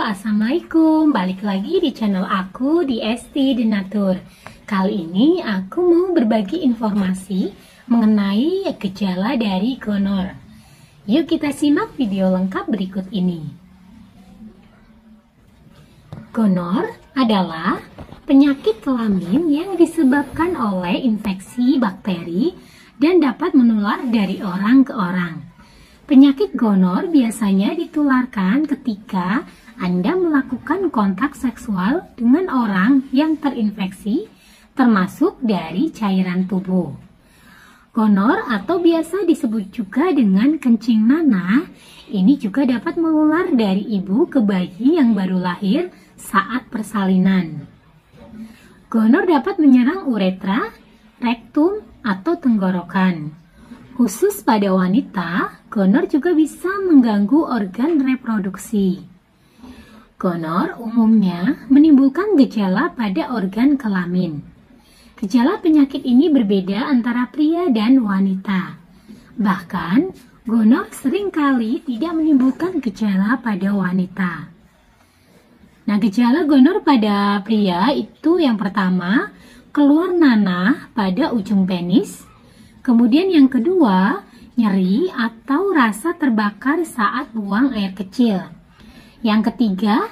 Assalamualaikum. Balik lagi di channel aku di ST Denatur. Kali ini aku mau berbagi informasi mengenai gejala dari gonor. Yuk kita simak video lengkap berikut ini. Gonor adalah penyakit kelamin yang disebabkan oleh infeksi bakteri dan dapat menular dari orang ke orang. Penyakit gonor biasanya ditularkan ketika Anda melakukan kontak seksual dengan orang yang terinfeksi, termasuk dari cairan tubuh. Gonor atau biasa disebut juga dengan kencing nanah, ini juga dapat menular dari ibu ke bayi yang baru lahir saat persalinan. Gonor dapat menyerang uretra, rektum, atau tenggorokan. Khusus pada wanita, gonor juga bisa mengganggu organ reproduksi. Gonor umumnya menimbulkan gejala pada organ kelamin. Gejala penyakit ini berbeda antara pria dan wanita. Bahkan, gonor seringkali tidak menimbulkan gejala pada wanita. Nah, gejala gonor pada pria itu yang pertama, keluar nanah pada ujung penis. Kemudian yang kedua, nyeri atau rasa terbakar saat buang air kecil. Yang ketiga,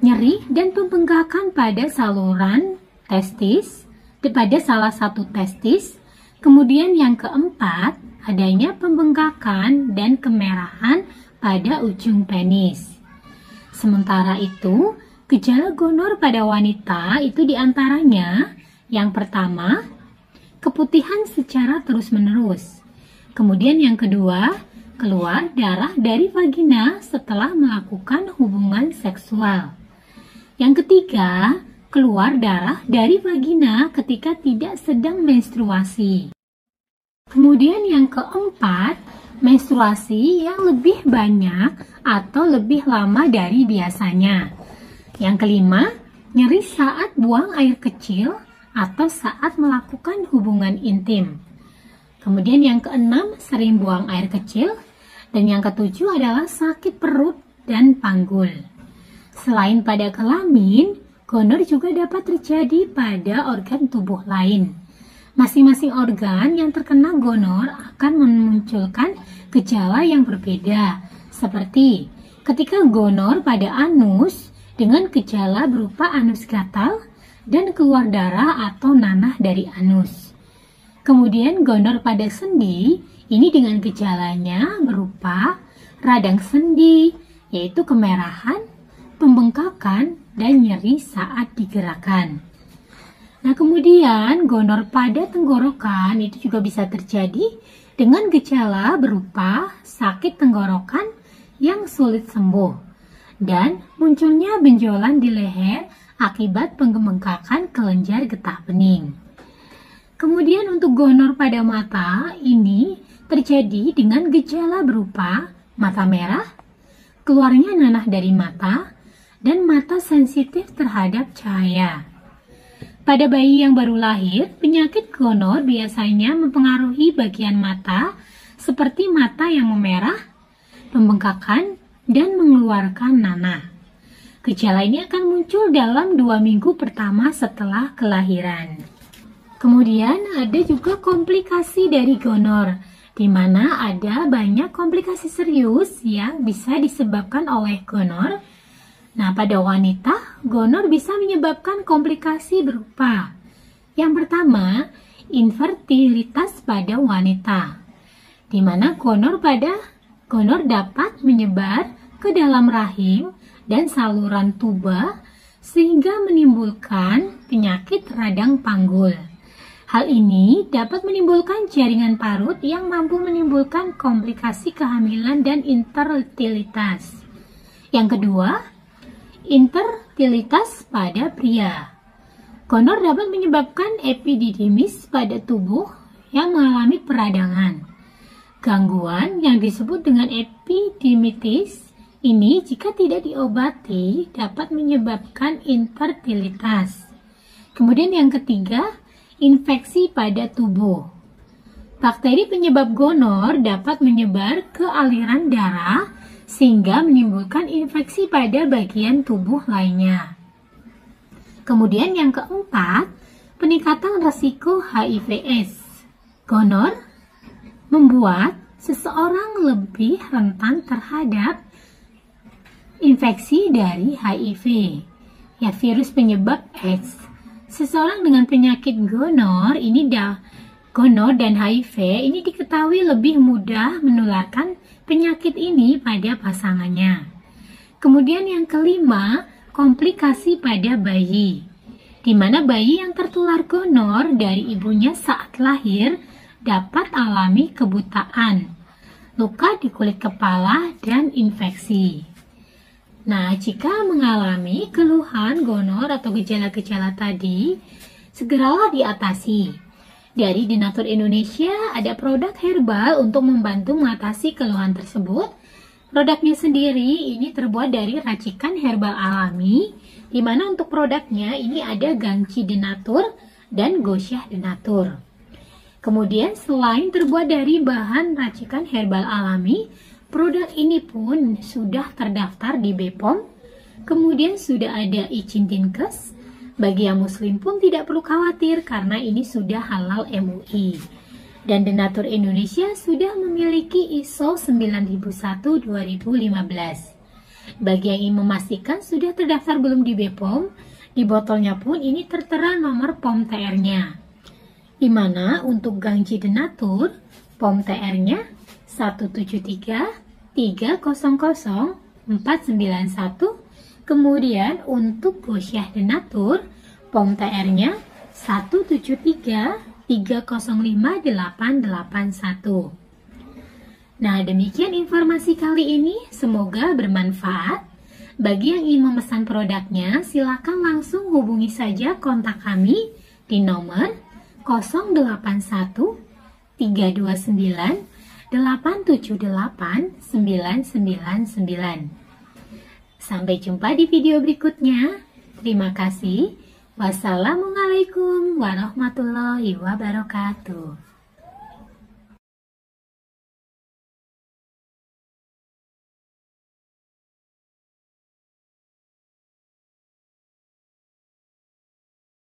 nyeri dan pembengkakan pada saluran testis, pada salah satu testis. Kemudian yang keempat, adanya pembengkakan dan kemerahan pada ujung penis. Sementara itu, gejala gonor pada wanita itu diantaranya, yang pertama, keputihan secara terus-menerus. Kemudian yang kedua, keluar darah dari vagina setelah melakukan hubungan seksual. Yang ketiga, keluar darah dari vagina ketika tidak sedang menstruasi. Kemudian yang keempat, menstruasi yang lebih banyak atau lebih lama dari biasanya. Yang kelima, nyeri saat buang air kecil atau saat melakukan hubungan intim. Kemudian yang keenam, sering buang air kecil. Dan yang ketujuh adalah sakit perut dan panggul. Selain pada kelamin, gonor juga dapat terjadi pada organ tubuh lain. Masing-masing organ yang terkena gonor akan memunculkan gejala yang berbeda, seperti ketika gonor pada anus dengan gejala berupa anus gatal dan keluar darah atau nanah dari anus. Kemudian gonor pada sendi, ini dengan gejalanya berupa radang sendi, yaitu kemerahan, pembengkakan, dan nyeri saat digerakkan. Nah, kemudian gonor pada tenggorokan itu juga bisa terjadi dengan gejala berupa sakit tenggorokan yang sulit sembuh dan munculnya benjolan di leher akibat pembengkakan kelenjar getah bening. Kemudian untuk gonor pada mata, ini terjadi dengan gejala berupa mata merah, keluarnya nanah dari mata, dan mata sensitif terhadap cahaya. Pada bayi yang baru lahir, penyakit gonor biasanya mempengaruhi bagian mata seperti mata yang memerah, pembengkakan, dan mengeluarkan nanah. Gejala ini akan muncul dalam 2 minggu pertama setelah kelahiran. Kemudian ada juga komplikasi dari gonor, di mana ada banyak komplikasi serius yang bisa disebabkan oleh gonor. Nah, pada wanita, gonor bisa menyebabkan komplikasi berupa yang pertama, infertilitas pada wanita, di mana gonor dapat menyebar ke dalam rahim dan saluran tuba sehingga menimbulkan penyakit radang panggul. Hal ini dapat menimbulkan jaringan parut yang mampu menimbulkan komplikasi kehamilan dan infertilitas. Yang kedua, infertilitas pada pria. Gonor dapat menyebabkan epididymis pada tubuh yang mengalami peradangan. Gangguan yang disebut dengan epididymitis ini jika tidak diobati dapat menyebabkan infertilitas. Kemudian yang ketiga, infeksi pada tubuh. Bakteri penyebab gonor dapat menyebar ke aliran darah sehingga menimbulkan infeksi pada bagian tubuh lainnya. Kemudian yang keempat, peningkatan risiko HIV/AIDS. Gonor membuat seseorang lebih rentan terhadap infeksi dari HIV, ya virus penyebab AIDS. Seseorang dengan penyakit gonor dan HIV ini diketahui lebih mudah menularkan penyakit ini pada pasangannya. Kemudian yang kelima, komplikasi pada bayi, di mana bayi yang tertular gonor dari ibunya saat lahir dapat alami kebutaan, luka di kulit kepala, dan infeksi. Nah, jika mengalami keluhan gonor atau gejala-gejala tadi, segeralah diatasi. Dari Denatur Indonesia ada produk herbal untuk membantu mengatasi keluhan tersebut. Produknya sendiri ini terbuat dari racikan herbal alami, di mana untuk produknya ini ada Gangci Denatur dan Gosyah Denatur. Kemudian selain terbuat dari bahan racikan herbal alami, produk ini pun sudah terdaftar di BPOM, kemudian sudah ada izin Dinkes. Bagi yang muslim pun tidak perlu khawatir karena ini sudah halal MUI. Dan Denatur Indonesia sudah memiliki ISO 9001-2015. Bagi yang ingin memastikan sudah terdaftar belum di BPOM, di botolnya pun ini tertera nomor POM TR-nya. Di mana untuk Gangci Denatur, POM TR-nya 173300491. Kemudian untuk Gosyah Denatur, POM TR-nya 173305881. Nah, demikian informasi kali ini. Semoga bermanfaat. Bagi yang ingin memesan produknya, silakan langsung hubungi saja kontak kami di nomor 081 329 878 999. Sampai jumpa di video berikutnya. Terima kasih. Wassalamualaikum warahmatullahi wabarakatuh.